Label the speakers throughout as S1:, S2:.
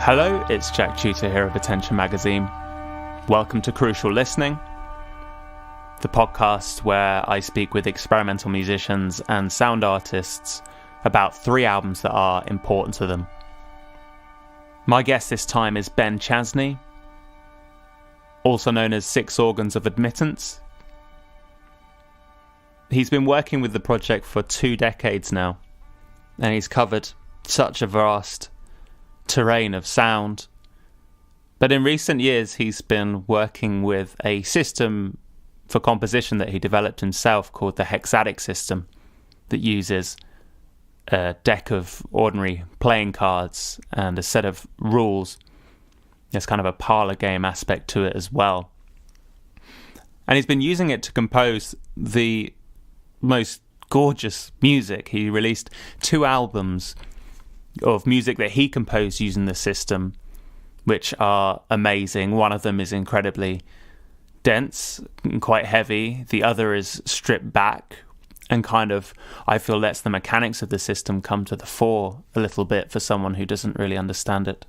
S1: Hello, it's Jack Tutor here of Attention Magazine. Welcome to Crucial Listening, the podcast where I speak with experimental musicians and sound artists about 3 albums that are important to them. My guest this time is Ben Chasny, also known as 6 Organs of Admittance. He's been working with the project for 2 decades now, and he's covered such a vast terrain of sound. But in recent years, he's been working with a system for composition that he developed himself called the Hexadic System, that uses a deck of ordinary playing cards and a set of rules. There's kind of a parlor game aspect to it as well. And he's been using it to compose the most gorgeous music. He released 2 albums of music that he composed using the system, which are amazing. One of them is incredibly dense and quite heavy. The other is stripped back and kind of, I feel, lets the mechanics of the system come to the fore a little bit for someone who doesn't really understand it.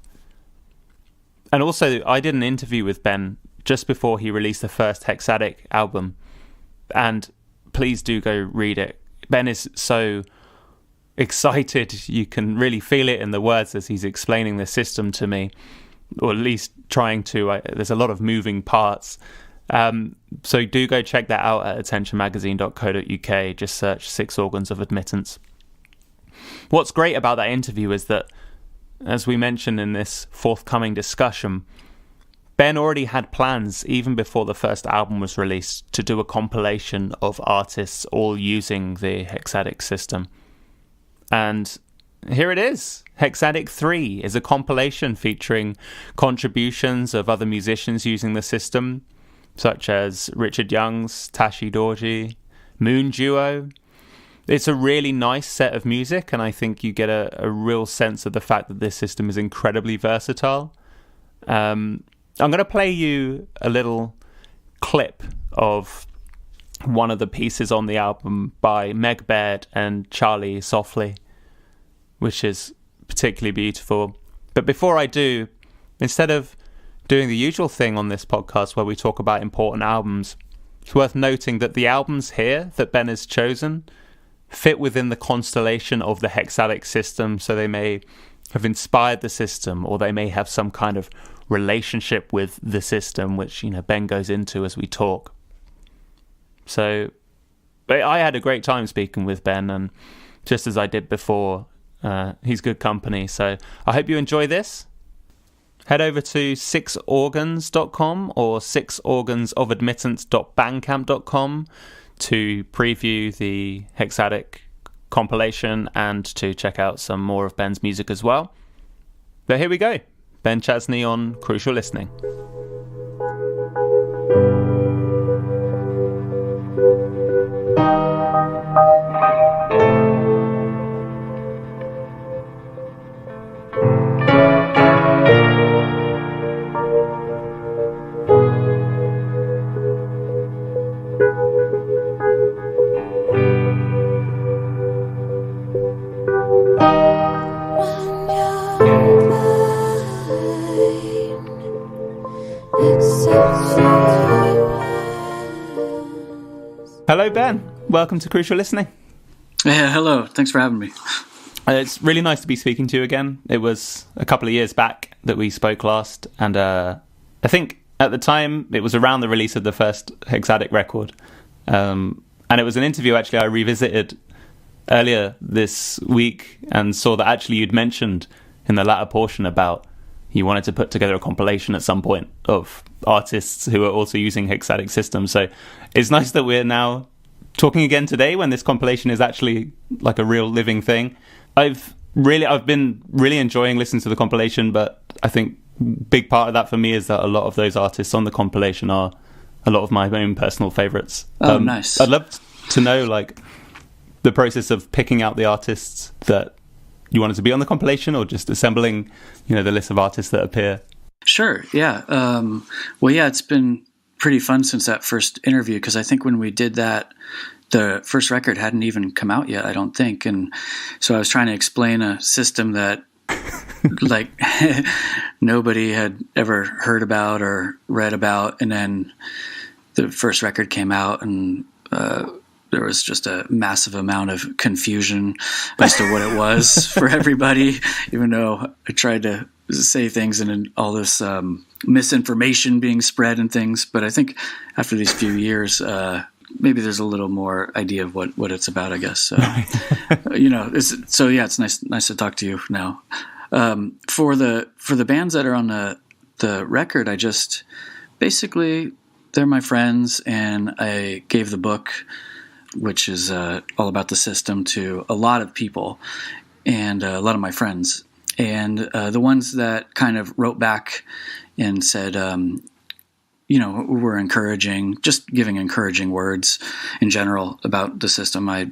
S1: And also, I did an interview with Ben just before he released the first Hexadic album, and please do go read it. Ben is so excited. You can really feel it in the words as he's explaining the system to me, or at least trying to. There's a lot of moving parts. So do go check that out at attentionmagazine.co.uk. Just search 6 Organs of Admittance. What's great about that interview is that, as we mentioned in this forthcoming discussion, Ben already had plans, even before the first album was released, to do a compilation of artists all using the Hexadic System. And here it is. Hexadic 3 is a compilation featuring contributions of other musicians using the system, such as Richard Young's Tashi Dorji, Moon Duo. It's a really nice set of music, and I think you get a real sense of the fact that this system is incredibly versatile. I'm going to play you a little clip of one of the pieces on the album by Meg Baird and Charlie Softly, which is particularly beautiful. But before I do, instead of doing the usual thing on this podcast where we talk about important albums, it's worth noting that the albums here that Ben has chosen fit within the constellation of the Hexadic System, so they may have inspired the system, or they may have some kind of relationship with the system, which, Ben goes into as we talk. So I had a great time speaking with Ben, and just as I did before, he's good company. So I hope you enjoy this. Head over to 6organs.com or 6organsofadmittance.bandcamp.com to preview the Hexadic compilation and to check out some more of Ben's music as well. But here we go. Ben Chasny on Crucial Listening. Hello, Ben. Welcome to Crucial Listening.
S2: Yeah, hello. Thanks for having me.
S1: It's really nice to be speaking to you again. It was a couple of years back that we spoke last, and I think at the time it was around the release of the first Hexadic record. And it was an interview actually I revisited earlier this week and saw that actually you'd mentioned in the latter portion about you wanted to put together a compilation at some point of artists who are also using Hexadic System. So it's nice that we're now talking again today when this compilation is actually like a real living thing. I've been really enjoying listening to the compilation, but I think big part of that for me is that a lot of those artists on the compilation are a lot of my own personal favorites.
S2: Oh, nice.
S1: I'd love to know the process of picking out the artists that you wanted to be on the compilation, or just assembling, the list of artists that appear.
S2: Sure. Yeah. It's been pretty fun since that first interview, because I think when we did that, the first record hadn't even come out yet, I don't think. And so I was trying to explain a system that nobody had ever heard about or read about. And then the first record came out, and there was just a massive amount of confusion as to what it was for everybody, even though I tried to say things and all this misinformation being spread and things. But I think after these few years, maybe there's a little more idea of what it's about, I guess. So, it's nice to talk to you now. For the bands that are on the record, I just basically, they're my friends, and I gave the book, which is all about the system, to a lot of people and a lot of my friends. And the ones that kind of wrote back and said, were encouraging, just giving encouraging words in general about the system. I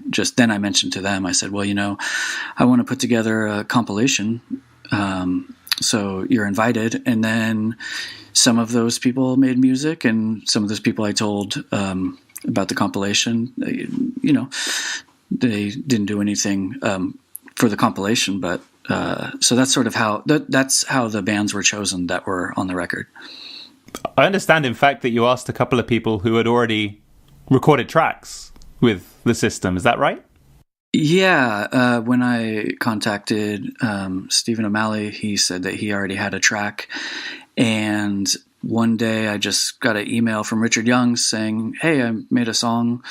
S2: mentioned to them, I said, well, I want to put together a compilation. So you're invited. And then some of those people made music, and some of those people I told about the compilation, they didn't do anything for the compilation, but so that's sort of how the bands were chosen that were on the record.
S1: I understand, in fact, that you asked a couple of people who had already recorded tracks with the system. Is that right?
S2: Yeah. When I contacted Stephen O'Malley, he said that he already had a track. And one day I just got an email from Richard Young saying, hey, I made a song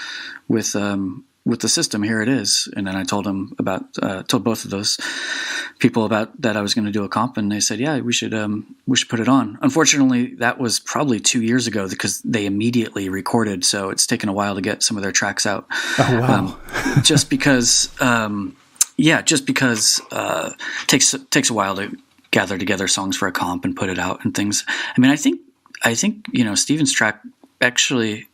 S2: with the system. Here it is. And then I told him told both of those people about that I was going to do a comp, and they said, yeah, we should put it on. Unfortunately, that was probably 2 years ago, because they immediately recorded. So it's taken a while to get some of their tracks out.
S1: Oh, wow.
S2: Just because takes a while to gather together songs for a comp and put it out and things. I mean, I think, Steven's track actually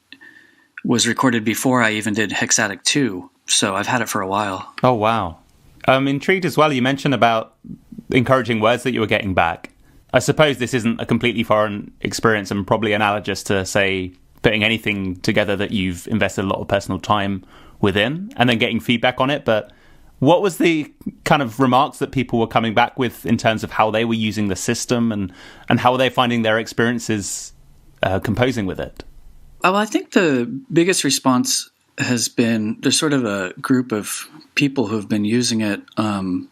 S2: was recorded before I even did Hexadic 2. So I've had it for a while.
S1: Oh, wow. I'm intrigued as well. You mentioned about encouraging words that you were getting back. I suppose this isn't a completely foreign experience, and probably analogous to, say, putting anything together that you've invested a lot of personal time within and then getting feedback on it. But what was the kind of remarks that people were coming back with in terms of how they were using the system, and how were they finding their experiences composing with it?
S2: Well, I think the biggest response has been, there's sort of a group of people who've been using it, and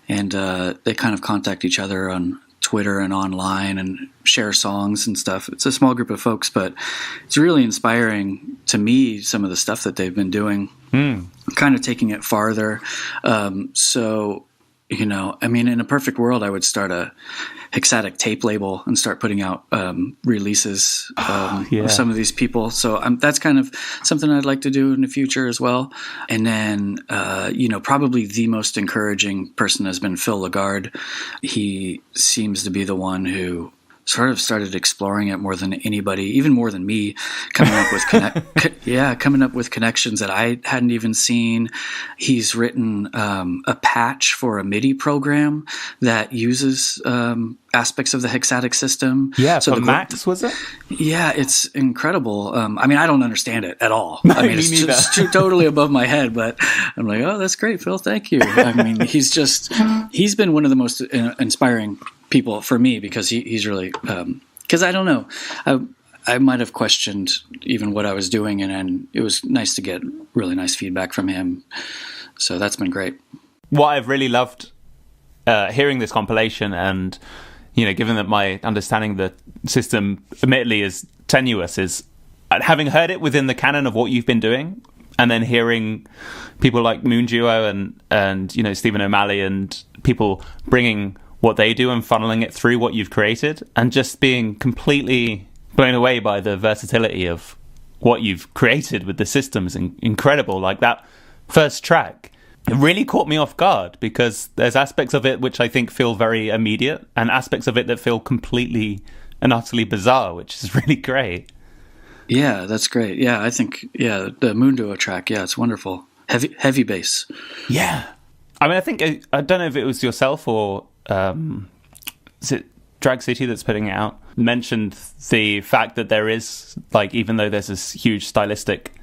S2: they kind of contact each other on Twitter and online and share songs and stuff. It's a small group of folks, but it's really inspiring to me, some of the stuff that they've been doing, kind of taking it farther. In a perfect world, I would start a Hexadic tape label and start putting out releases of some of these people. So that's kind of something I'd like to do in the future as well. And then, probably the most encouraging person has been Phil Lagarde. He seems to be the one who sort of started exploring it more than anybody, even more than me, coming up with connections that I hadn't even seen. He's written a patch for a MIDI program that uses aspects of the Hexadic system.
S1: Yeah, so for Max, was it?
S2: Yeah, it's incredible. I don't understand it at all.
S1: No,
S2: it's totally above my head, but I'm like, oh, that's great, Phil, thank you. He's been one of the most inspiring people for me, because he's really, because I don't know, I might have questioned even what I was doing, and it was nice to get really nice feedback from him. So that's been great. What
S1: I've really loved hearing this compilation, and given that my understanding of the system admittedly is tenuous, is having heard it within the canon of what you've been doing, and then hearing people like Moon Duo and Stephen O'Malley and people bringing what they do and funneling it through what you've created, and just being completely blown away by the versatility of what you've created with the system is incredible. Like that first track, it really caught me off guard, because there's aspects of it which I think feel very immediate, and aspects of it that feel completely and utterly bizarre, which is really great.
S2: Yeah, that's great. Yeah, I think, the Moon Duo track, it's wonderful. Heavy bass.
S1: Yeah. I think, I don't know if it was yourself or is it Drag City that's putting it out, mentioned the fact that there is, even though there's this huge stylistic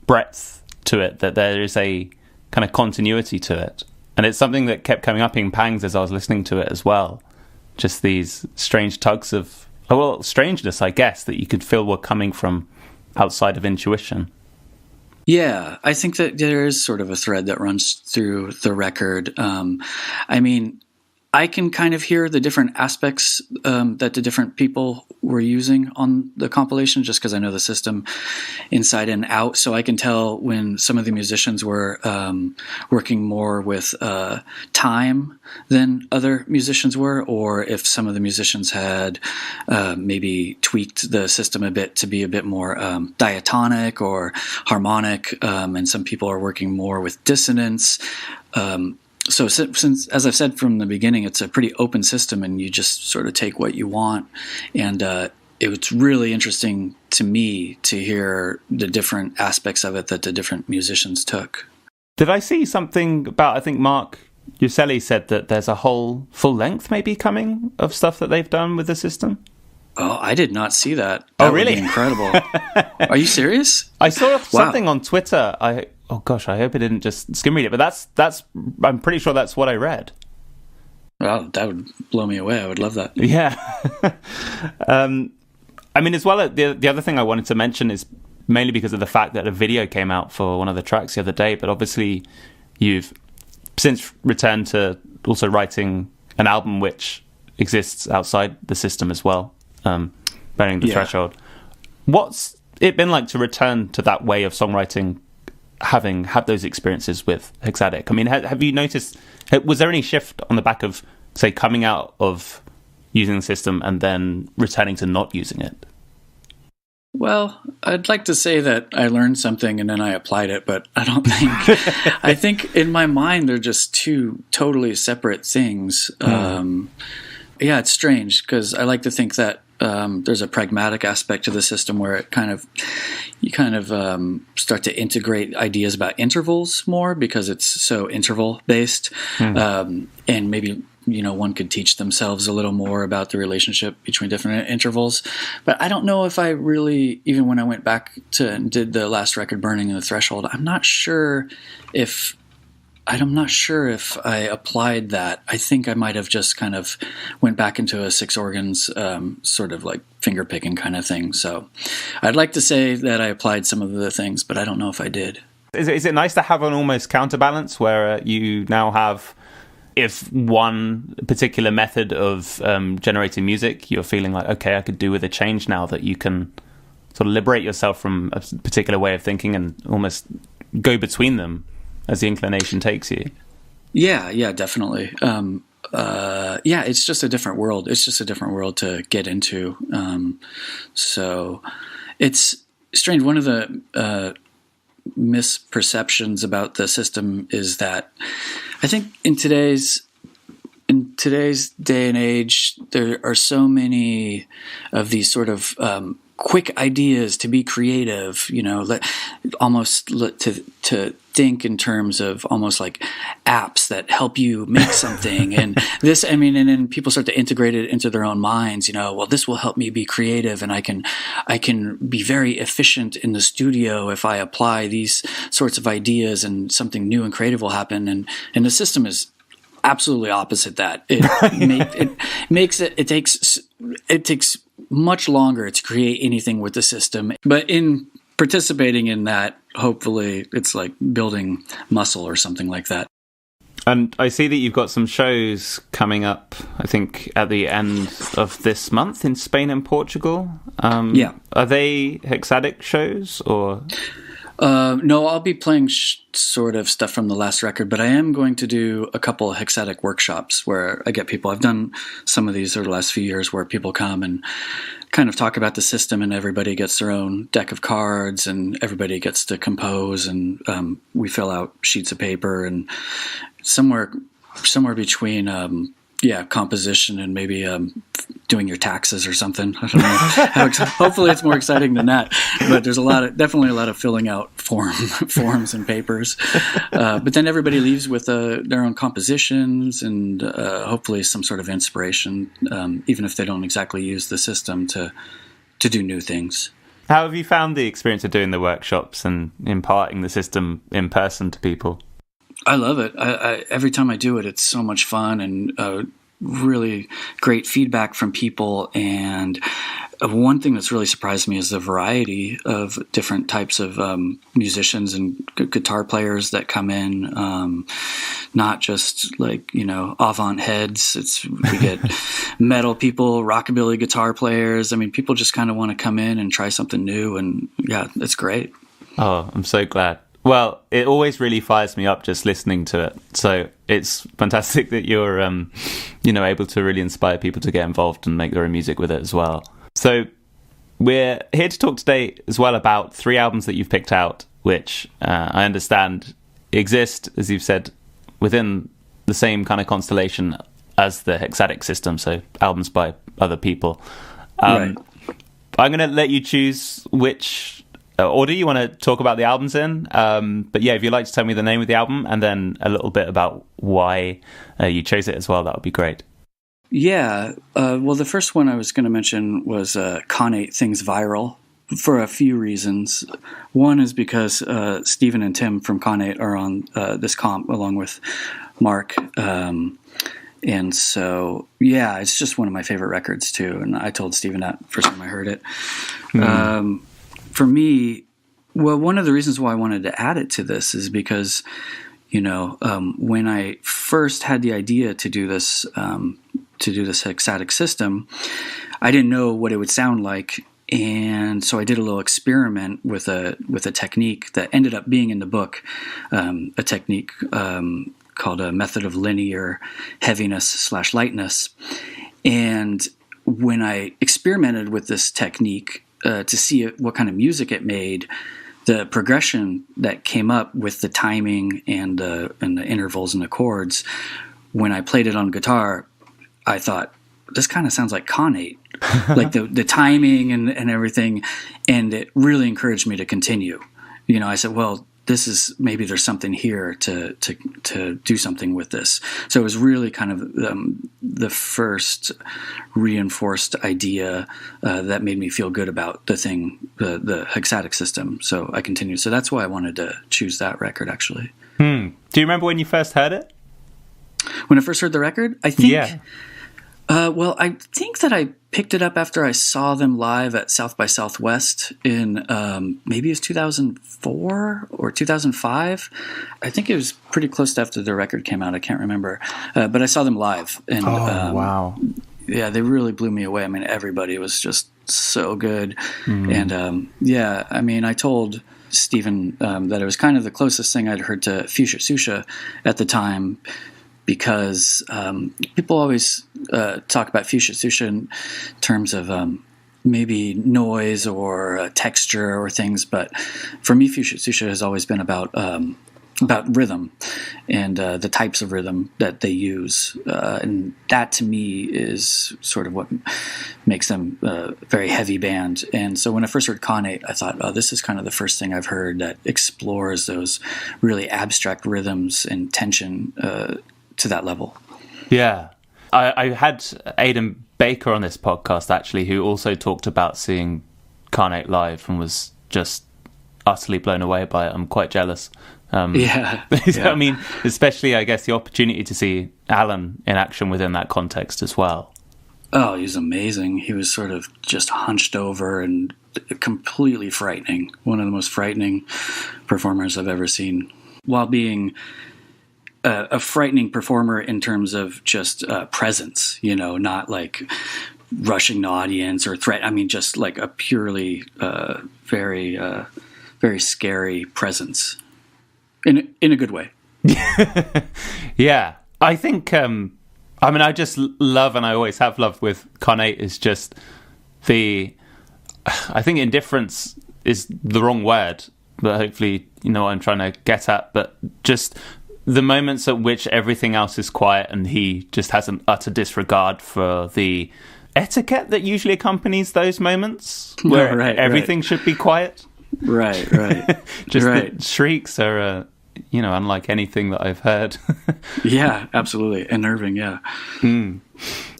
S1: breadth to it, that there is a kind of continuity to it. And it's something that kept coming up in pangs as I was listening to it as well. just these strange tugs of, strangeness, I guess, that you could feel were coming from outside of intuition.
S2: Yeah, I think that there is sort of a thread that runs through the record. I mean, I can kind of hear the different aspects that the different people were using on the compilation, just because I know the system inside and out. So I can tell when some of the musicians were working more with time than other musicians were, or if some of the musicians had maybe tweaked the system a bit to be a bit more diatonic or harmonic, and some people are working more with dissonance. So since, as I've said from the beginning, it's a pretty open system and you just sort of take what you want. And it was really interesting to me to hear the different aspects of it that the different musicians took.
S1: Did I see something about, I think Mark Uselli said that there's a whole full length maybe coming of stuff that they've done with the system?
S2: Oh, I did not see that. That
S1: really?
S2: Would be incredible. Are you serious?
S1: I saw something on Twitter. Oh gosh, I hope I didn't just skim read it, but that's I'm pretty sure that's what I read.
S2: Wow, that would blow me away. I would love that.
S1: Yeah. I mean, as well, the other thing I wanted to mention is mainly because of the fact that a video came out for one of the tracks the other day, but obviously you've since returned to also writing an album which exists outside the system as well, Bearing the Threshold. What's it been like to return to that way of songwriting, having had those experiences with Hexadic? I mean, have you noticed, was there any shift on the back of, say, coming out of using the system and then returning to not using it?
S2: Well, I'd like to say that I learned something and then I applied it, but I don't think, I think in my mind, they're just two totally separate things. Yeah, it's strange because I like to think that there's a pragmatic aspect to the system where it you start to integrate ideas about intervals more because it's so interval based, and maybe one could teach themselves a little more about the relationship between different intervals. But I don't know if I really, even when I went back to and did the last record, Burning the Threshold, I'm not sure if I applied that. I think I might have just kind of went back into a six organs sort of like finger picking kind of thing. So I'd like to say that I applied some of the things, but I don't know if I did.
S1: Is it nice to have an almost counterbalance where you now have, if one particular method of generating music, you're feeling like, okay, I could do with a change now, that you can sort of liberate yourself from a particular way of thinking and almost go between them as the inclination takes you? Yeah,
S2: definitely. It's just a different world. It's just a different world to get into. So it's strange. One of the misperceptions about the system is that I think in today's day and age, there are so many of these sort of quick ideas to be creative, to think in terms of almost like apps that help you make something. And this, and then people start to integrate it into their own minds, this will help me be creative and I can be very efficient in the studio if I apply these sorts of ideas and something new and creative will happen. And the system is absolutely opposite that. It takes much longer to create anything with the system, but in participating in that, hopefully it's like building muscle or something like that.
S1: And I see that you've got some shows coming up, I think, at the end of this month in Spain and Portugal.
S2: Yeah.
S1: Are they Hexadic shows or?
S2: No, I'll be playing sort of stuff from the last record, but I am going to do a couple of Hexadic workshops where I get people. I've done some of these over the last few years where people come and kind of talk about the system and everybody gets their own deck of cards and everybody gets to compose and we fill out sheets of paper and somewhere between composition and maybe doing your taxes or something. I don't know. Hopefully it's more exciting than that. But there's definitely a lot of filling out forms and papers. But then everybody leaves with their own compositions and hopefully some sort of inspiration, even if they don't exactly use the system to do new things.
S1: How have you found the experience of doing the workshops and imparting the system in person to people?
S2: I love it. I every time I do it, it's so much fun, and really great feedback from people. And one thing that's really surprised me is the variety of different types of musicians and guitar players that come in. Not just like, avant heads. We get metal people, rockabilly guitar players. I mean, people just kind of want to come in and try something new. And yeah, it's great.
S1: Oh, I'm so glad. Well, it always really fires me up just listening to it. So it's fantastic that you're, able to really inspire people to get involved and make their own music with it as well. So we're here to talk today as well about 3 albums that you've picked out, which I understand exist, as you've said, within the same kind of constellation as the Hexadic System, so albums by other people.
S2: Right.
S1: I'm going to let you choose which order you want to talk about the albums in. But yeah, if you'd like to tell me the name of the album and then a little bit about why you chose it as well, that would be great.
S2: Yeah. Well, the first one I was going to mention was Connate Things Viral for a few reasons. One is because Stephen and Tim from Connate are on this comp along with Mark. And so, yeah, it's just one of my favorite records too. And I told Stephen that first time I heard it. For me, well, one of the reasons why I wanted to add it to this is because, when I first had the idea to do this Hexadic System, I didn't know what it would sound like. And so I did a little experiment with a technique that ended up being in the book, a technique called a method of linear heaviness/lightness. And when I experimented with this technique to see what kind of music it made, the progression that came up with the timing and the intervals and the chords, when I played it on guitar, I thought, this kind of sounds like Connate, like the timing and everything. And it really encouraged me to continue. I said, well, maybe there's something here to do something with this. So it was really kind of the first reinforced idea that made me feel good about the Hexadic System. So I continued. So that's why I wanted to choose that record, actually.
S1: Do you remember when you first heard it?
S2: When I first heard the record? I think...
S1: Yeah.
S2: Well, I think that I picked it up after I saw them live at South by Southwest in maybe it was 2004 or 2005. I think it was pretty close to after the record came out. I can't remember. But I saw them live. And,
S1: wow.
S2: Yeah, they really blew me away. I mean, everybody was just so good. And I told Stephen that it was kind of the closest thing I'd heard to Fuchsia Susha at the time, because people always talk about Fuchsia Susha in terms of maybe noise or texture or things, but for me, Fuchsia Susha has always been about rhythm and the types of rhythm that they use, and that to me is sort of what makes them a very heavy band. And so when I first heard Connate, I thought, oh, this is kind of the first thing I've heard that explores those really abstract rhythms and tension to that level.
S1: Yeah. I had Aidan Baker on this podcast, actually, who also talked about seeing Connate live and was just utterly blown away by it. I'm quite jealous.
S2: Yeah.
S1: I mean, especially, I guess, the opportunity to see Alan in action within that context as well.
S2: Oh, he was amazing. He was sort of just hunched over and completely frightening. One of the most frightening performers I've ever seen, while being a frightening performer in terms of just presence, not like rushing the audience or threat. I mean, just like a purely very, very scary presence in a good way.
S1: Yeah. I think, I just love, and I always have loved with Connate, is just I think indifference is the wrong word, but hopefully you know what I'm trying to get at, but just the moments at which everything else is quiet and he just has an utter disregard for the etiquette that usually accompanies those moments where everything should be quiet.
S2: Right.
S1: Just the shrieks are, unlike anything that I've heard.
S2: Yeah, absolutely. Unnerving, yeah.
S1: And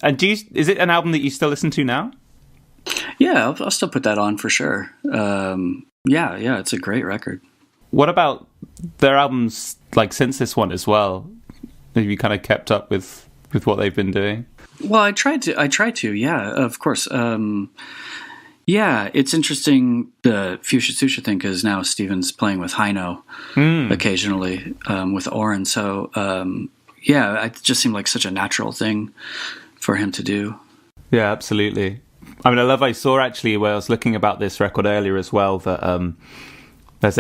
S1: is it an album that you still listen to now?
S2: Yeah, I'll still put that on for sure. Yeah, it's a great record.
S1: What about their albums, like, since this one as well? Have you kind of kept up with with what they've been doing?
S2: Well, I tried to. Yeah, of course. Yeah, it's interesting, the Fuchsia Susha thing, because now Steven's playing with Heino occasionally with Oren. So, yeah, it just seemed like such a natural thing for him to do.
S1: Yeah, absolutely. I mean, I saw actually where I was looking about this record earlier as well, that there's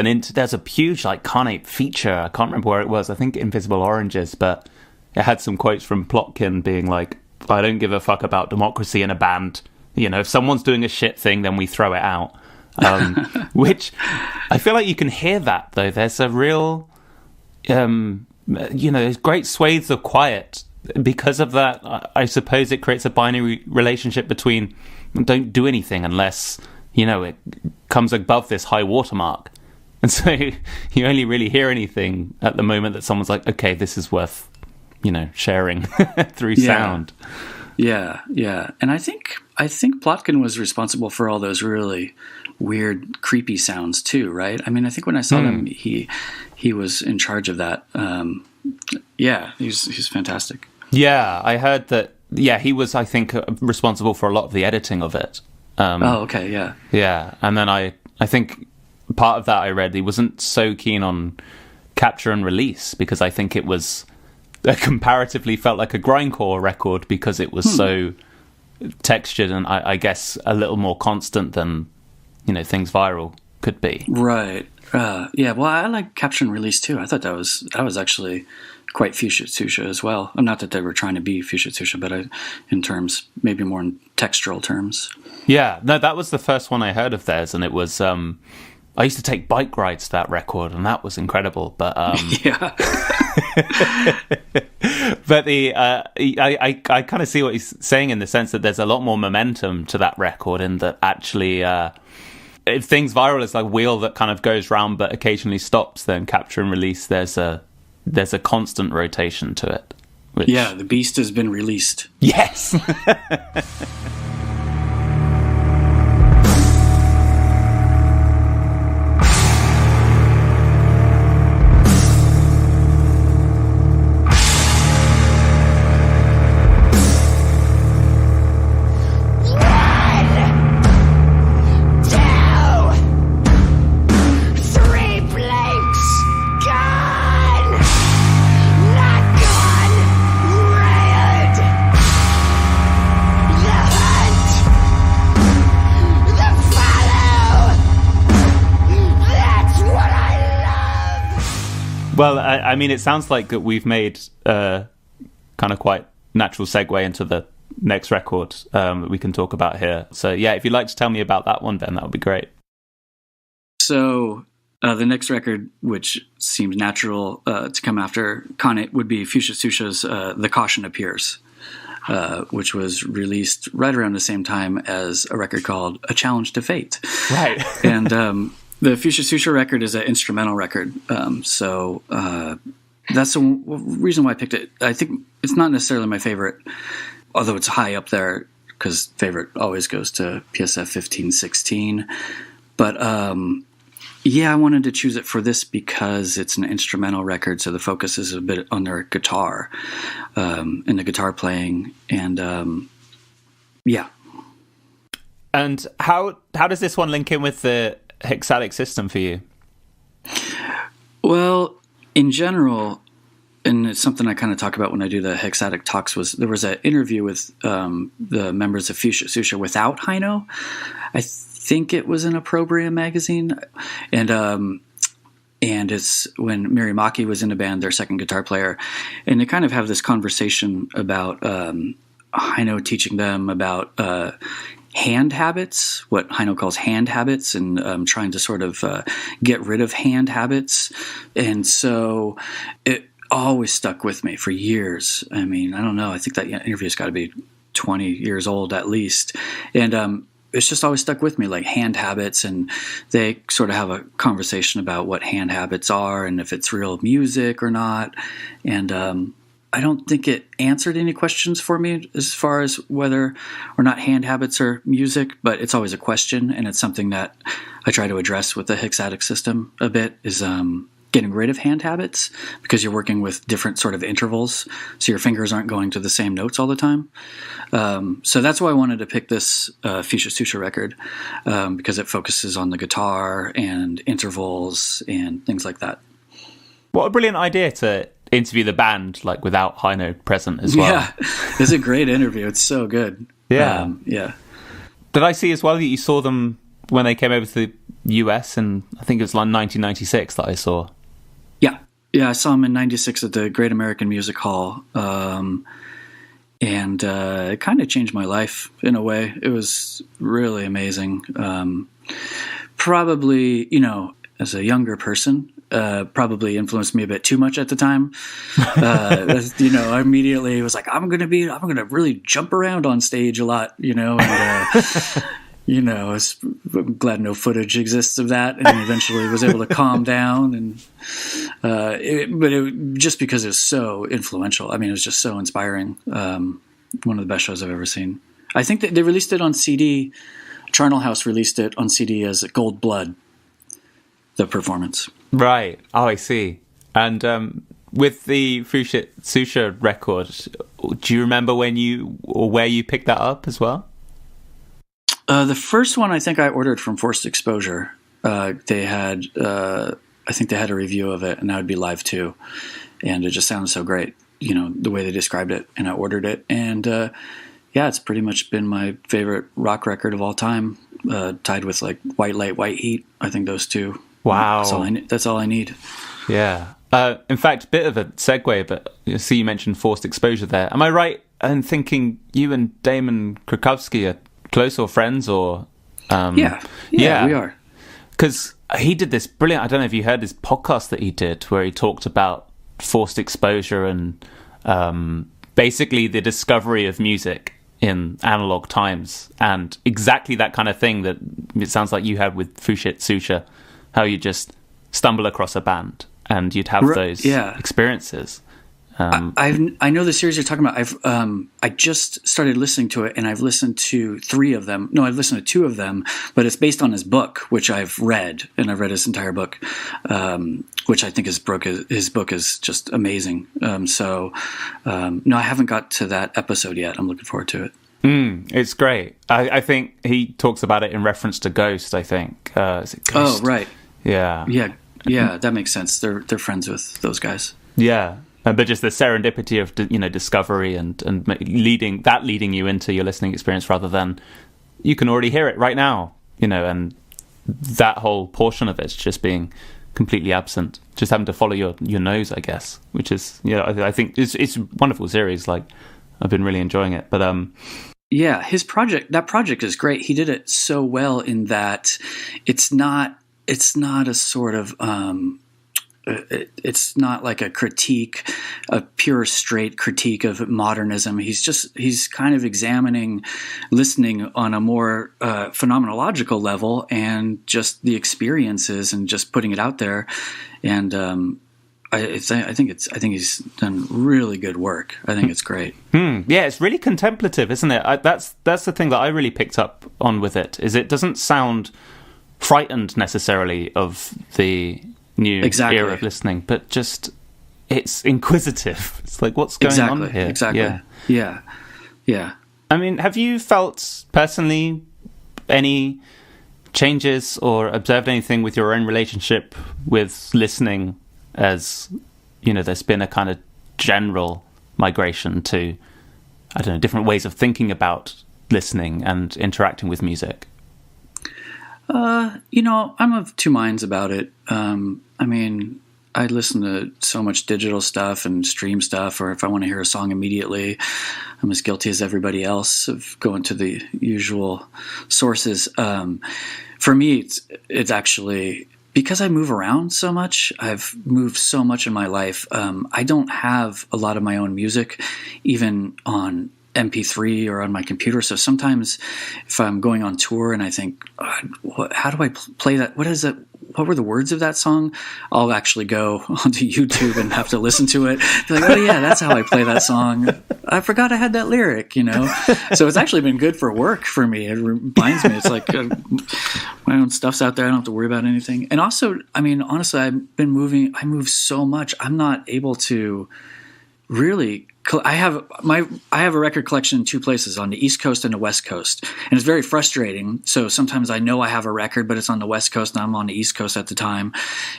S1: a huge like Carnate feature. I can't remember where it was. I think Invisible Oranges, but it had some quotes from Plotkin being like, I don't give a fuck about democracy in a band. You know, if someone's doing a shit thing, then we throw it out. Which I feel like you can hear that, though. There's a real, there's great swathes of quiet. Because of that, I suppose it creates a binary relationship between don't do anything unless, it comes above this high watermark. And so you only really hear anything at the moment that someone's like, okay, this is worth, sharing through sound.
S2: Yeah. And I think Plotkin was responsible for all those really weird, creepy sounds too, right? I mean, I think when I saw him, he was in charge of that. He's fantastic.
S1: Yeah, I heard that. Yeah, he was, I think, responsible for a lot of the editing of it.
S2: Okay, yeah.
S1: Yeah, and then I think part of that I read, he wasn't so keen on capture and release because I think it was comparatively felt like a grindcore record because it was so textured and I guess a little more constant than things viral could be.
S2: Right. Yeah. Well, I like capture and release too. I thought that was actually quite Fuchsia Susha as well. Not that they were trying to be Fuchsia Susha, but in terms, maybe more in textural terms. Yeah.
S1: No, that was the first one I heard of theirs, and it was. I used to take bike rides to that record, and that was incredible. But
S2: yeah.
S1: But I kind of see what he's saying in the sense that there's a lot more momentum to that record, in that actually, if things viral is like a wheel that kind of goes round but occasionally stops, then capture and release, there's a constant rotation to it.
S2: Yeah, the beast has been released.
S1: Yes. Well, I mean, it sounds like that we've made a kind of quite natural segue into the next record that we can talk about here. So, yeah, if you'd like to tell me about that one, Ben, that would be great.
S2: So, the next record, which seems natural to come after Khanate, would be Fuchsia Susha's The Caution Appears, which was released right around the same time as a record called A Challenge to Fate.
S1: Right.
S2: And the Fuchsia Susha record is an instrumental record, so that's the reason why I picked it. I think it's not necessarily my favorite, although it's high up there because favorite always goes to PSF 1516. But yeah, I wanted to choose it for this because it's an instrumental record, so the focus is a bit on their guitar and the guitar playing, and yeah.
S1: And how does this one link in with the Hexadic System for you?
S2: Well, in general, and it's something I kind of talk about when I do the Hexadic talks, there was an interview with the members of Fuchsia Susha without Heino. I think it was in Opprobrium magazine, and it's when Miri Maki was in the band, their second guitar player, and they kind of have this conversation about Heino teaching them about hand habits, what Heino calls hand habits, and trying to sort of get rid of hand habits. And so it always stuck with me for years. I mean, I don't know. I think that interview's got to be 20 years old at least. And it's just always stuck with me, like hand habits. And they sort of have a conversation about what hand habits are and if it's real music or not. And I don't think it answered any questions for me as far as whether or not hand habits are music, but it's always a question, and it's something that I try to address with the Hexadic System a bit, is getting rid of hand habits because you're working with different sort of intervals, so your fingers aren't going to the same notes all the time. So that's why I wanted to pick this Fuchsia Susha record, because it focuses on the guitar and intervals and things like that.
S1: What a brilliant idea to interview the band like without high note present as well.
S2: Yeah, it's a great interview. It's so good.
S1: Yeah.
S2: Yeah.
S1: Did I see as well that you saw them when they came over to the US, and I think it was like 1996 that I saw?
S2: Yeah, I saw them in 96 at the Great American Music Hall. And it kind of changed my life in a way. It was really amazing. Probably, as a younger person, probably influenced me a bit too much at the time. I immediately was like, I'm going to really jump around on stage a lot, and, I'm glad no footage exists of that, and eventually was able to calm down. And just because it was so influential. I mean, it was just so inspiring. One of the best shows I've ever seen. I think that they released it on CD. Charnel House released it on CD as Gold Blood, the performance.
S1: Right. Oh, I see. And with the Fuchsia Susha record, do you remember when or where you picked that up as well?
S2: The first one I think I ordered from Forced Exposure. They had, I think they had a review of it, and that would be live too. And it just sounded so great, the way they described it, and I ordered it. And it's pretty much been my favorite rock record of all time, tied with like White Light, White Heat. I think those two.
S1: Wow.
S2: That's all I need.
S1: Yeah. In fact, bit of a segue, but you mentioned Forced Exposure there. Am I right in thinking you and Damon Krakowski are close or friends or?
S2: Yeah, we are.
S1: Because he did this brilliant, I don't know if you heard his podcast that he did, where he talked about forced exposure and basically the discovery of music in analog times, and exactly that kind of thing that it sounds like you had with Fuchsia Susha, how you just stumble across a band and you'd have those experiences.
S2: I know the series you're talking about. I just started listening to it, and I've listened to 3 of them. No, I've listened to 2 of them, but it's based on his book, which I've read, and I've read his entire book, which I think his book is just amazing. No, I haven't got to that episode yet. I'm looking forward to it.
S1: It's great. I think he talks about it in reference to Ghost, I think. Is it Ghost?
S2: Oh, right.
S1: Yeah.
S2: Yeah, that makes sense. They're friends with those guys.
S1: Yeah. But just the serendipity of discovery and leading you into your listening experience, rather than you can already hear it right now, and that whole portion of it's just being completely absent, just having to follow your nose, I guess, which is I think it's a wonderful series. Like, I've been really enjoying it, but
S2: that project is great. He did it so well in that it's not a sort of it's not like a critique, a pure straight critique of modernism. He's kind of examining listening on a more phenomenological level, and just the experiences, and just putting it out there. And I think he's done really good work. I think it's great.
S1: Yeah, it's really contemplative, isn't it? That's the thing that I really picked up on with it. Is it doesn't sound frightened necessarily of the new era of listening, but just it's inquisitive. It's like, what's going on here?
S2: Exactly. Yeah.
S1: I mean, have you felt personally any changes or observed anything with your own relationship with listening, as there's been a kind of general migration to, I don't know, different ways of thinking about listening and interacting with music?
S2: I'm of two minds about it. I mean, I listen to so much digital stuff and stream stuff, or if I want to hear a song immediately, I'm as guilty as everybody else of going to the usual sources. For me, it's actually because I move around so much. I've moved so much in my life. I don't have a lot of my own music, even on MP3 or on my computer. So sometimes if I'm going on tour and I think, how do I play that? What what were the words of that song? I'll actually go onto YouTube and have to listen to it. Be like, oh yeah, that's how I play that song. I forgot I had that lyric, So it's actually been good for work for me. It reminds me, it's like my own stuff's out there. I don't have to worry about anything. And also, I mean, honestly, I move so much. I'm not able to really. I have a record collection in two places, on the East Coast and the West Coast, and it's very frustrating. So sometimes I know I have a record, but it's on the West Coast and I'm on the East Coast at the time,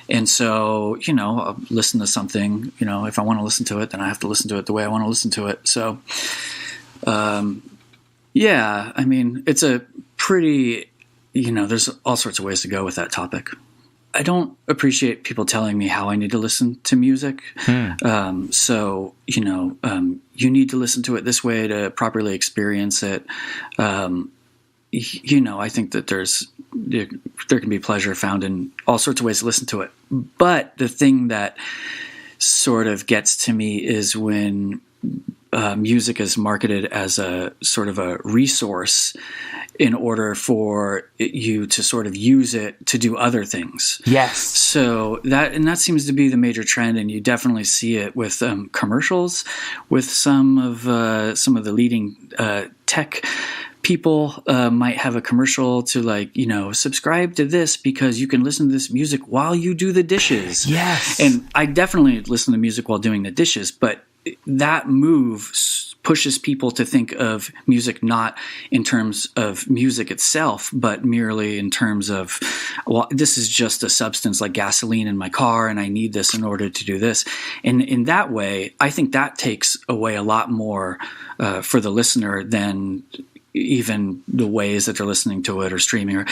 S2: and so I'll listen to something. If I want to listen to it, then I have to listen to it the way I want to listen to it. So, yeah, I mean, it's a pretty there's all sorts of ways to go with that topic. I don't appreciate people telling me how I need to listen to music. So, you need to listen to it this way to properly experience it. I think that there can be pleasure found in all sorts of ways to listen to it. But the thing that sort of gets to me is when music is marketed as a sort of a resource in order for you to sort of use it to do other things.
S1: Yes.
S2: So that seems to be the major trend, and you definitely see it with commercials, with some of the leading tech people might have a commercial to subscribe to this because you can listen to this music while you do the dishes.
S1: Yes.
S2: And I definitely listen to music while doing the dishes, but that move pushes people to think of music not in terms of music itself, but merely in terms of, well, this is just a substance like gasoline in my car, and I need this in order to do this. And in that way, I think that takes away a lot more for the listener than even the ways that they're listening to it or streaming.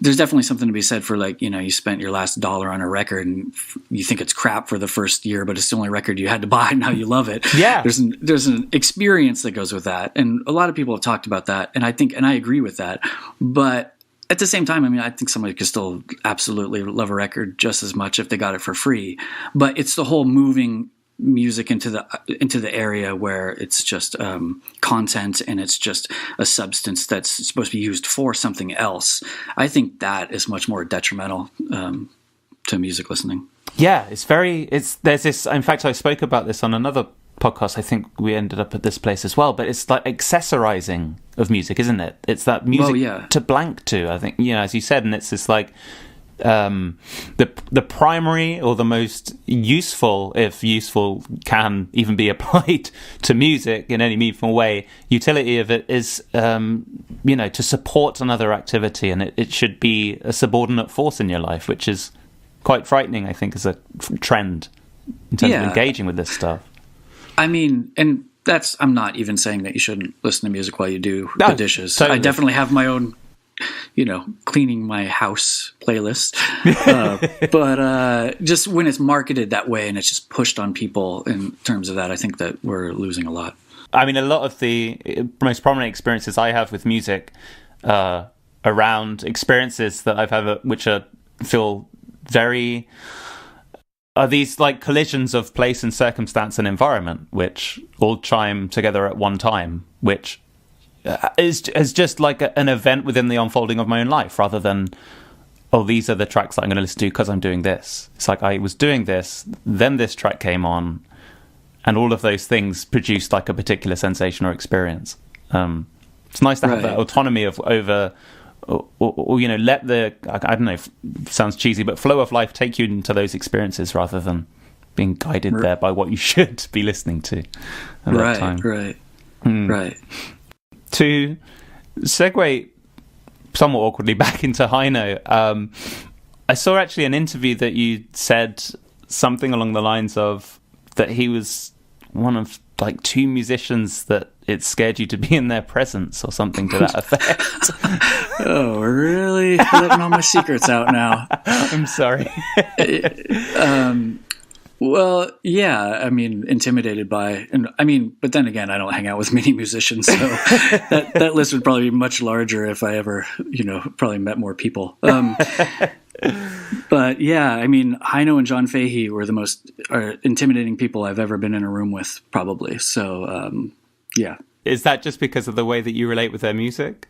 S2: There's definitely something to be said for you spent your last dollar on a record and you think it's crap for the first year, but it's the only record you had to buy and now you love it.
S1: Yeah.
S2: There's an experience that goes with that. And a lot of people have talked about that. And I agree with that. But at the same time, I mean, I think somebody could still absolutely love a record just as much if they got it for free. But it's the whole moving music into the area where it's just content and it's just a substance that's supposed to be used for something else. I think that is much more detrimental to music listening.
S1: Yeah, there's this. In fact, I spoke about this on another podcast. I think we ended up at this place as well. But it's like accessorizing of music, isn't it? It's that music to blank to. I think as you said, and it's this like. The primary or the most useful, if useful can even be applied to music in any meaningful way, utility of it is, to support another activity, and it should be a subordinate force in your life, which is quite frightening, I think, as a trend in terms of engaging with this stuff. I
S2: mean, and I'm not even saying that you shouldn't listen to music while you do the dishes. Totally. I definitely have my own cleaning my house playlist. But just when it's marketed that way and it's just pushed on people in terms of that, I think that we're losing a lot.
S1: I mean, a lot of the most prominent experiences I have with music around experiences that I've had, which feel very... are these like collisions of place and circumstance and environment, which all chime together at one time, which... is just like an event within the unfolding of my own life, rather than, these are the tracks that I'm going to listen to because I'm doing this. It's like I was doing this, then this track came on, and all of those things produced like a particular sensation or experience. It's nice to have that autonomy over, let the, I don't know, sounds cheesy, but flow of life take you into those experiences rather than being guided there by what you should be listening to at that time. Right. To segue somewhat awkwardly back into Heino, I saw actually an interview that you said something along the lines of that he was one of like two musicians that it scared you to be in their presence, or something to that effect.
S2: Oh, really? Letting all my secrets out now.
S1: I'm sorry.
S2: Well, yeah, I mean, intimidated by, but then again, I don't hang out with many musicians, so that list would probably be much larger if I ever, probably met more people. But yeah, I mean, Heino and John Fahey were the most intimidating people I've ever been in a room with, probably. So, yeah.
S1: Is that just because of the way that you relate with their music?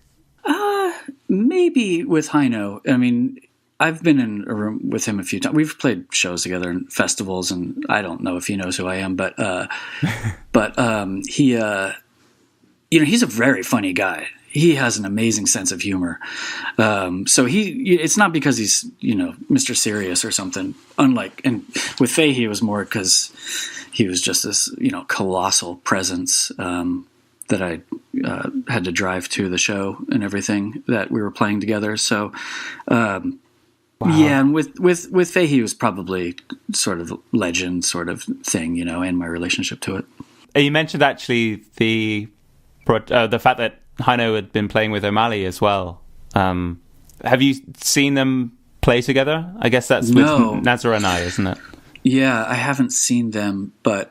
S2: Maybe with Heino. I mean, I've been in a room with him a few times. We've played shows together in festivals, and I don't know if he knows who I am, but he he's a very funny guy. He has an amazing sense of humor. So it's not because he's, Mr. Serious or something. And with Fahey, it was more because he was just this, colossal presence that I had to drive to the show and everything that we were playing together. So, wow. Yeah, and with Fahey, it was probably sort of legend sort of thing, and my relationship to it.
S1: You mentioned actually the fact that Heino had been playing with O'Malley as well. Have you seen them play together? I guess that's with Nazar and I, isn't it?
S2: Yeah, I haven't seen them, but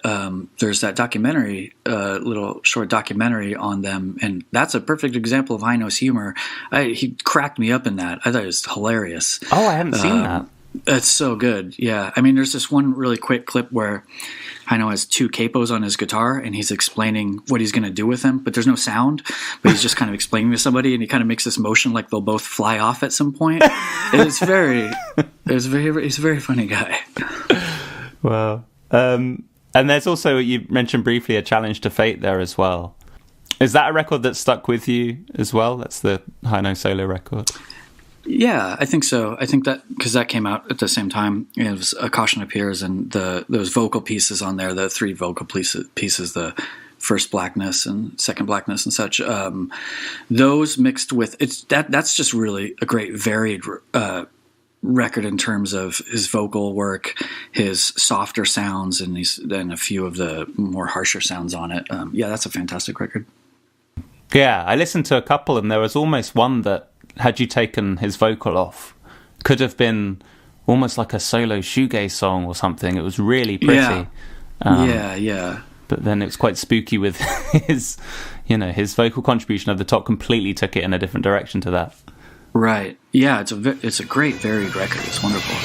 S2: there's that documentary, little short documentary on them, and that's a perfect example of Heino's humor. He cracked me up in that. I thought it was hilarious.
S1: Oh, I haven't seen that.
S2: It's so good, yeah. I mean, there's this one really quick clip where Heino has 2 capos on his guitar, and he's explaining what he's going to do with them, but there's no sound, but he's just kind of explaining to somebody, and he kind of makes this motion like they'll both fly off at some point. He's a very funny guy.
S1: Wow. And there's also, you mentioned briefly, a Challenge to Fate there as well. Is that a record that stuck with you as well? That's the Heino solo record.
S2: Yeah, I think so. I think that because that came out at the same time. It was A Caution Appears, and those vocal pieces on there, the 3 vocal pieces, the first blackness and second blackness and such. Those mixed with that's just really a great varied record in terms of his vocal work, his softer sounds, and then a few of the more harsher sounds on it. Yeah, that's a fantastic record.
S1: Yeah, I listened to a couple, and there was almost one that, had you taken his vocal off, could have been almost like a solo shoegaze song or something. It was really pretty.
S2: Yeah.
S1: But then it was quite spooky with his vocal contribution over the top completely took it in a different direction to that.
S2: Right. Yeah, it's a great varied record. It's wonderful.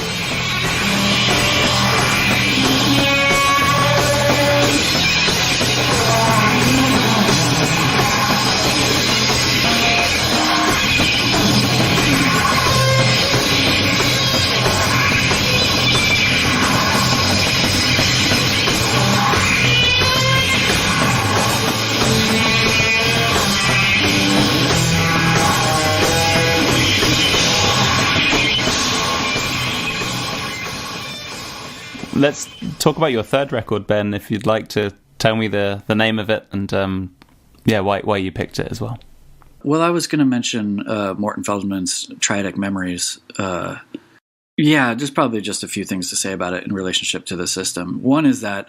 S1: Let's talk about your third record, Ben, if you'd like to tell me the name of it and why you picked it as well.
S2: Well, I was going to mention Morton Feldman's Triadic Memories. There's probably just a few things to say about it in relationship to the system. One is that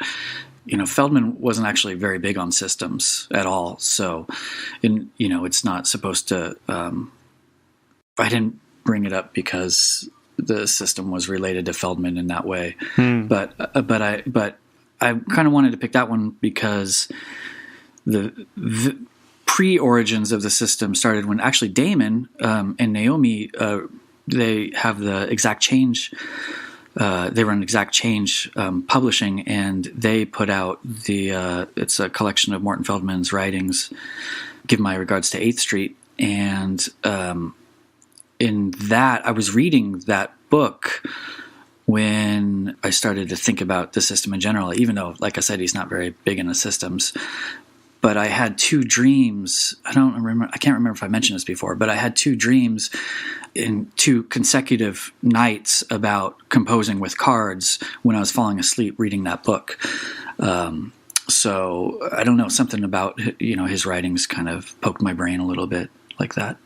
S2: Feldman wasn't actually very big on systems at all. So, it's not supposed to. I didn't bring it up because the system was related to Feldman in that way, but I kind of wanted to pick that one because the pre-origins of the system started when actually Damon and Naomi they have the Exact Change. They run Exact Change publishing, and they put out it's a collection of Morton Feldman's writings. Give my regards to 8th Street, and in that, I was reading that book when I started to think about the system in general, even though, like I said, he's not very big into systems. But I had 2 dreams. I can't remember if I mentioned this before, but I had 2 dreams in 2 consecutive nights about composing with cards when I was falling asleep reading that book. So I don't know, something about, his writings kind of poked my brain a little bit like that.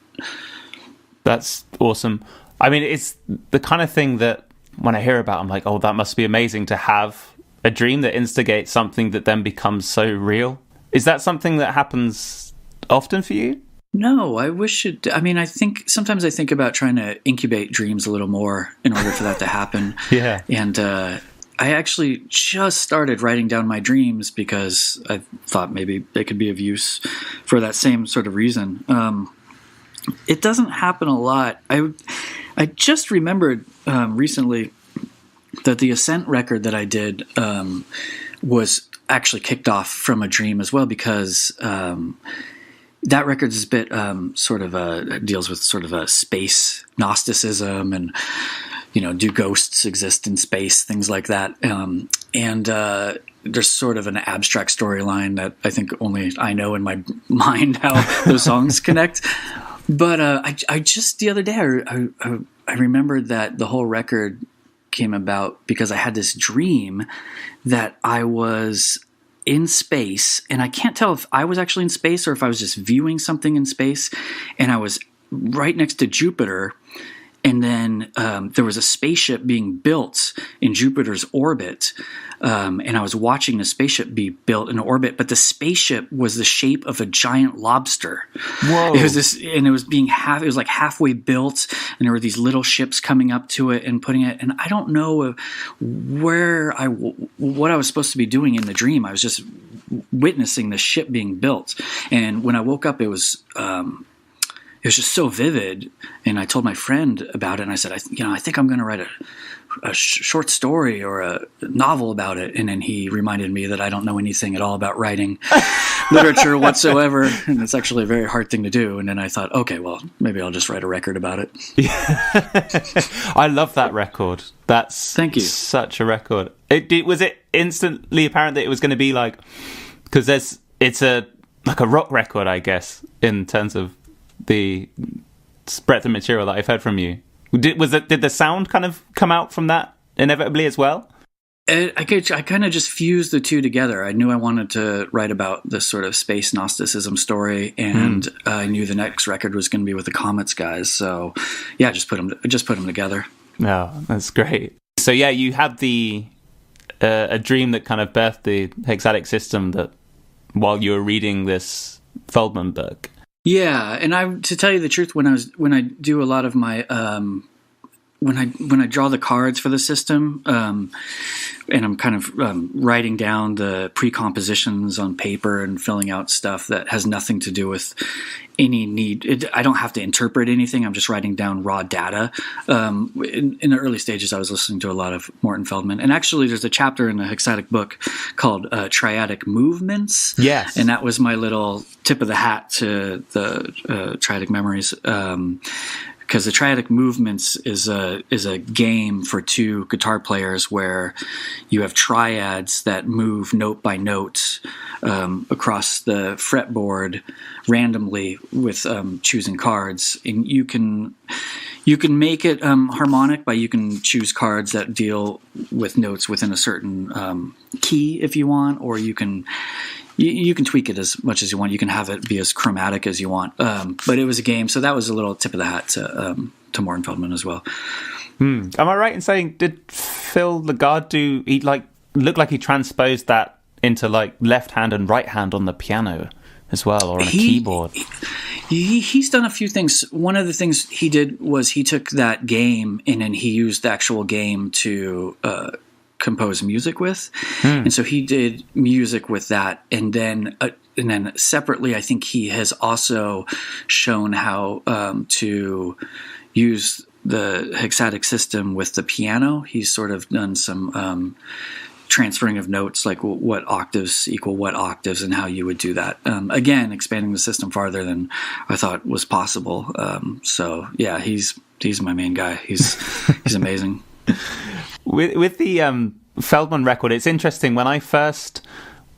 S1: That's awesome. I mean, it's the kind of thing that when I hear about, I'm like, oh, that must be amazing to have a dream that instigates something that then becomes so real. Is that something that happens often for you?
S2: No, I wish it. I mean, sometimes I think about trying to incubate dreams a little more in order for that to happen.
S1: Yeah.
S2: And I actually just started writing down my dreams because I thought maybe they could be of use for that same sort of reason. It doesn't happen a lot. I just remembered recently that the Ascent record that I did was actually kicked off from a dream as well, because that record is a bit deals with sort of a space Gnosticism and, do ghosts exist in space, things like that. And there's sort of an abstract storyline that I think only I know in my mind how those songs connect. But I just the other day I remembered that the whole record came about because I had this dream that I was in space, and I can't tell if I was actually in space or if I was just viewing something in space, and I was right next to Jupiter. And then there was a spaceship being built in Jupiter's orbit, and I was watching the spaceship be built in orbit. But the spaceship was the shape of a giant lobster.
S1: Whoa!
S2: It was this, and it was it was like halfway built, and there were these little ships coming up to it and putting it. And I don't know what I was supposed to be doing in the dream. I was just witnessing the ship being built, and when I woke up, it was just so vivid, and I told my friend about it, and I said, I think I'm going to write a short story or a novel about it. And then he reminded me that I don't know anything at all about writing literature whatsoever, and it's actually a very hard thing to do. And then I thought, okay, well, maybe I'll just write a record about it.
S1: I love that record.
S2: Thank you.
S1: Such a record. Was it instantly apparent that it was going to be like, because it's a rock record, I guess, in terms of the breadth of material that I've heard from you. Did the sound kind of come out from that inevitably as well?
S2: I kind of just fused the two together. I knew I wanted to write about this sort of space Gnosticism story, and I knew the next record was going to be with the Comets guys. So yeah, just put them together.
S1: Oh, that's great. So yeah, you had a dream that kind of birthed the Hexadic System that while you were reading this Feldman book.
S2: Yeah, and to tell you the truth, when I do a lot of my when I draw the cards for the system, and I'm kind of writing down the pre-compositions on paper and filling out stuff that has nothing to do with any need. I don't have to interpret anything. I'm just writing down raw data. In the early stages, I was listening to a lot of Morton Feldman. And actually, there's a chapter in the Hexadic book called Triadic Movements.
S1: Yes.
S2: And that was my little tip of the hat to the Triadic Memories. Because the Triadic Movements is a game for two guitar players where you have triads that move note by note across the fretboard randomly with choosing cards, and you can make it harmonic by you can choose cards that deal with notes within a certain key if you want, or you can tweak it as much as you want. You can have it be as chromatic as you want. But it was a game, so that was a little tip of the hat to Morton Feldman as well.
S1: Am I right in saying, did Phil Lagarde look like he transposed that into like left hand and right hand on the piano as well, or on a keyboard?
S2: He's done a few things. One of the things he did was he took that game and then he used the actual game to compose music with, and so he did music with that, and then separately, I think he has also shown how to use the Hexadic System with the piano. He's sort of done some transferring of notes, like what octaves equal what octaves, and how you would do that. Again, expanding the system farther than I thought was possible. So yeah, he's my main guy. He's amazing.
S1: With the Feldman record, it's interesting. When I first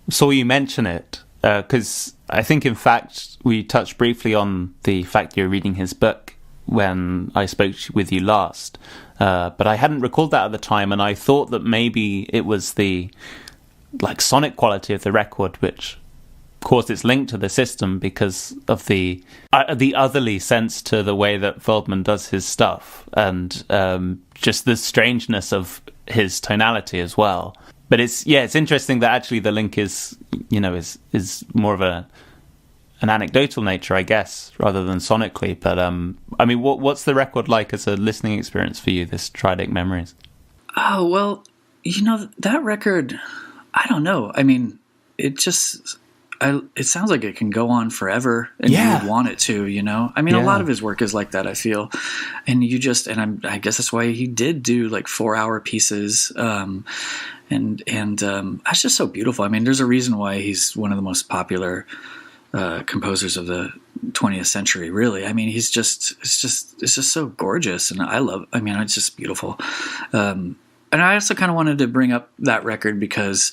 S1: saw you mention it, because I think, in fact, we touched briefly on the fact you're reading his book when I spoke with you last, but I hadn't recalled that at the time, and I thought that maybe it was the sonic quality of the record, which, of course, it's linked to the system because of the otherly sense to the way that Feldman does his stuff, and just the strangeness of his tonality as well. But it's interesting that actually the link is more of an anecdotal nature, I guess, rather than sonically. But I mean, what's the record like as a listening experience for you, this Triadic Memories?
S2: Oh, well, that record, I don't know. I mean, it sounds like it can go on forever, and you would want it to, I mean, a lot of his work is like that, I feel. And I guess that's why he did do 4-hour pieces. And it's just so beautiful. I mean, there's a reason why he's one of the most popular composers of the 20th century, really. I mean, it's just so gorgeous, and it's just beautiful. And I also kind of wanted to bring up that record because,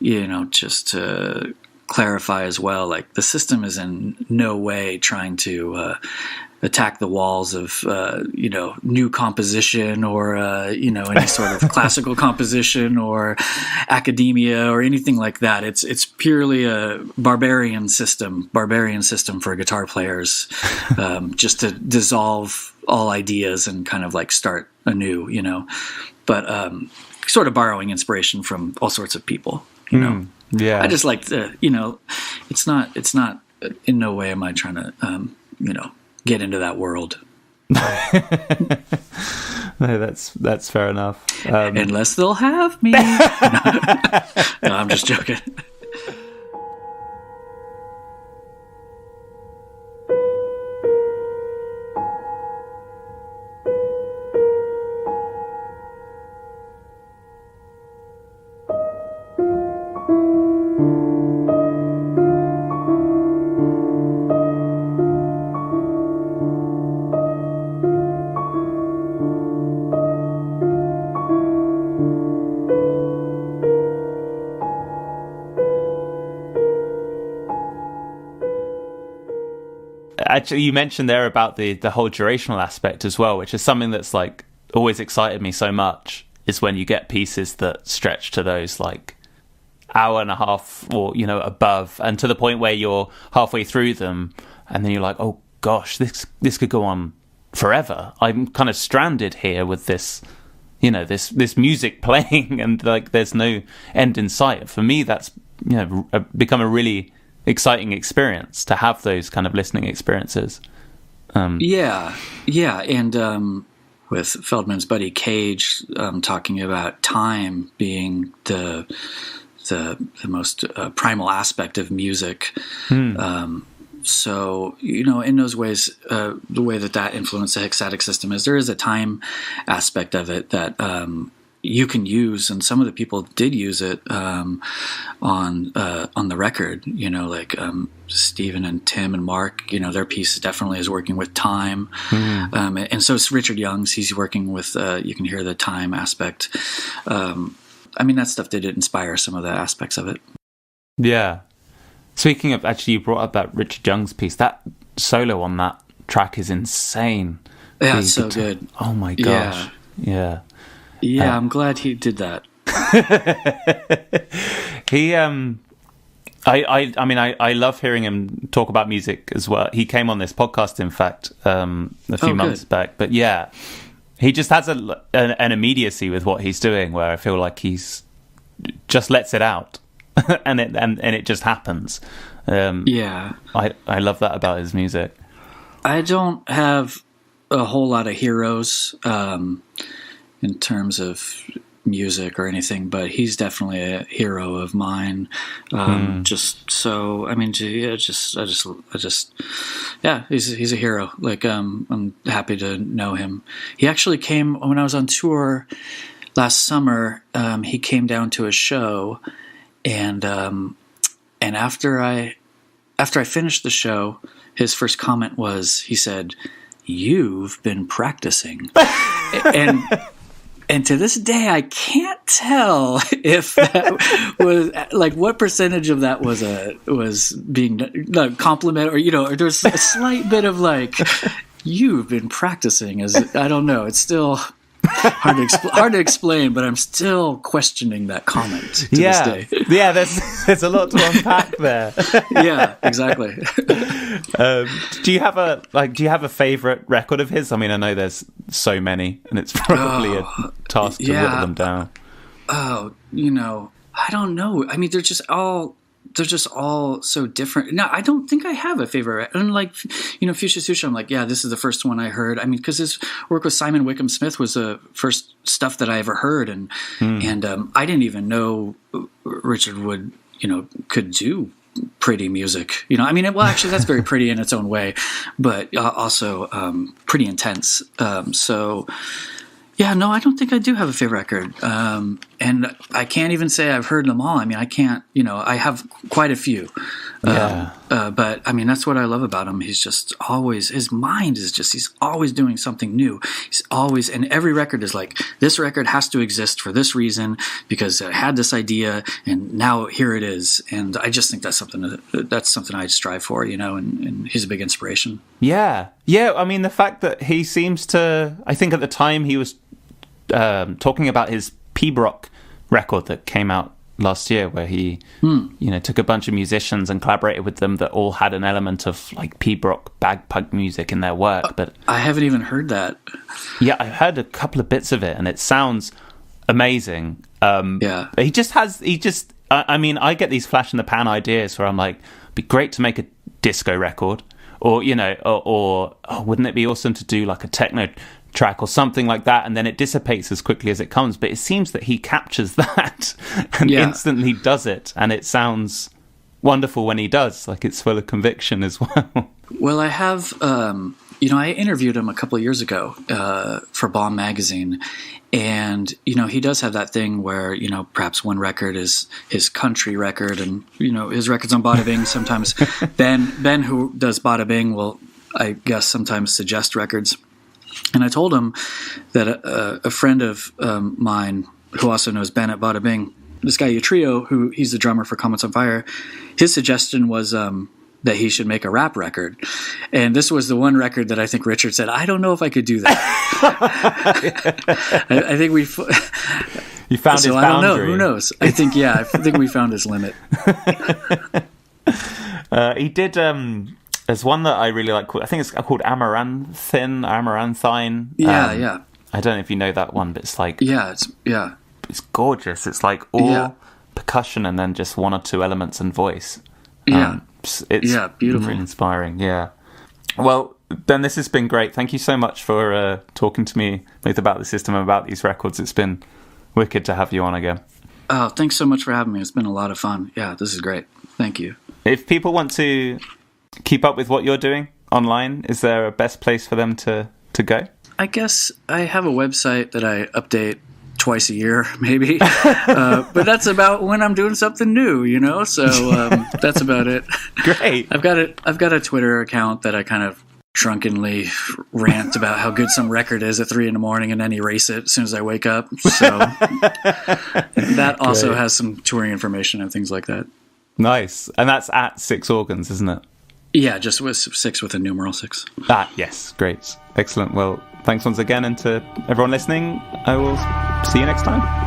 S2: just to clarify as well, like the system is in no way trying to attack the walls of new composition or any sort of classical composition or academia or anything like that. It's purely a barbarian system for guitar players, just to dissolve all ideas and kind of like start anew, but sort of borrowing inspiration from all sorts of people,
S1: Yeah,
S2: I just like the, it's not in no way am I trying to get into that world.
S1: No, that's fair enough.
S2: Unless they'll have me. No, I'm just joking.
S1: Actually, you mentioned there about the whole durational aspect as well, which is something that's like always excited me so much, is when you get pieces that stretch to those like hour and a half or above, and to the point where you're halfway through them and then you're like, oh gosh, this could go on forever. I'm kind of stranded here with this this music playing and like there's no end in sight. For me, that's become a really exciting experience to have those kind of listening experiences. And with Feldman's buddy Cage talking about time being the most primal aspect of music. So in those ways, the way that influenced the Hexadic System is there is a time aspect of it that you can use, and some of the people did use it on the record. Like Stephen and Tim and Mark. Their piece definitely is working with time, and so it's Richard Young's. He's working with. You can hear the time aspect. That stuff did inspire some of the aspects of it. Yeah. Speaking of, actually, you brought up that Richard Young's piece. That solo on that track is insane.
S2: Yeah, it's so good.
S1: Oh my gosh. Yeah.
S2: Yeah, I'm glad he did that.
S1: He, I love hearing him talk about music as well. He came on this podcast, in fact, a few months back. But yeah, he just has an immediacy with what he's doing, where I feel like he's just lets it out, and it just happens. I love that about his music.
S2: I don't have a whole lot of heroes. In terms of music or anything, but he's definitely a hero of mine. Just so, he's a hero. Like, I'm happy to know him. He actually came when I was on tour last summer. He came down to a show, and after I finished the show, his first comment was, he said, "You've been practicing." And to this day, I can't tell if that was like what percentage of that was being a compliment, or there's a slight bit of like, "You've been practicing." I don't know. It's still hard to explain, but I'm still questioning that comment to this day.
S1: Yeah, there's a lot to unpack there.
S2: Yeah, exactly.
S1: Do you have a favorite record of his? I mean, I know there's so many, and it's probably a task to whittle them down.
S2: I don't know. I mean, they're just all so different. No, I don't think I have a favorite. And like, Fuchsia Sushi, I'm like, yeah, this is the first one I heard. I mean, because his work with Simon Wickham Smith was the first stuff that I ever heard, and I didn't even know Richard would, could do pretty music. Actually, that's very pretty in its own way, but also pretty intense. So Yeah, no, I don't think I do have a favorite record. And I can't even say I've heard them all. I mean, I can't, I have quite a few.
S1: Yeah.
S2: But I mean, that's what I love about him. He's just always, his mind is just, he's always doing something new. He's always, and every record is like, this record has to exist for this reason because I had this idea and now here it is. And I just think that's something I strive for, and he's a big inspiration.
S1: Yeah. Yeah. I mean, the fact that he seems to, I think at the time he was talking about his P-Brock record that came out last year, where he, took a bunch of musicians and collaborated with them that all had an element of like P-Brock bagpipe music in their work. But
S2: I haven't even heard that.
S1: Yeah, I heard a couple of bits of it, and it sounds amazing. Yeah, he just. I mean, I get these flash in the pan ideas where I'm like, it'd be great to make a disco record, or wouldn't it be awesome to do like a techno track or something like that, and then it dissipates as quickly as it comes. But it seems that he captures that and instantly does it, and it sounds wonderful when he does. Like, it's full of conviction as well.
S2: Well, I have I interviewed him a couple of years ago for Bomb magazine, and he does have that thing where perhaps one record is his country record, and his record's on Bada Bing. Sometimes Ben who does Bada Bing will, I guess, sometimes suggest records. And I told him that a friend of mine who also knows Ben at Bada Bing, this guy Utrio, he's the drummer for Comets on Fire, his suggestion was that he should make a rap record. And this was the one record that I think Richard said, I don't know if I could do that. I think we...
S1: You found his boundary.
S2: I don't know. Who knows? I think we found his limit.
S1: He did... There's one that I really like. I think it's called Amaranthine.
S2: Yeah.
S1: I don't know if you know that one, but it's like... It's gorgeous. It's like all percussion and then just one or two elements and voice. It's
S2: beautiful.
S1: Really inspiring, yeah. Well, Ben, this has been great. Thank you so much for talking to me both about the system and about these records. It's been wicked to have you on again.
S2: Oh, thanks so much for having me. It's been a lot of fun. Yeah, this is great. Thank you.
S1: If people want to keep up with what you're doing online, is there a best place for them to go?
S2: I guess I have a website that I update twice a year, maybe. But that's about when I'm doing something new, so that's about it.
S1: Great.
S2: I've got a Twitter account that I kind of drunkenly rant about how good some record is at 3 a.m. and then erase it as soon as I wake up. So that also has some touring information and things like that.
S1: Nice. And that's at 6 Organs, isn't it?
S2: Yeah, just with 6 with a numeral 6.
S1: Yes. Great. Excellent. Well, thanks once again. And to everyone listening, I will see you next time.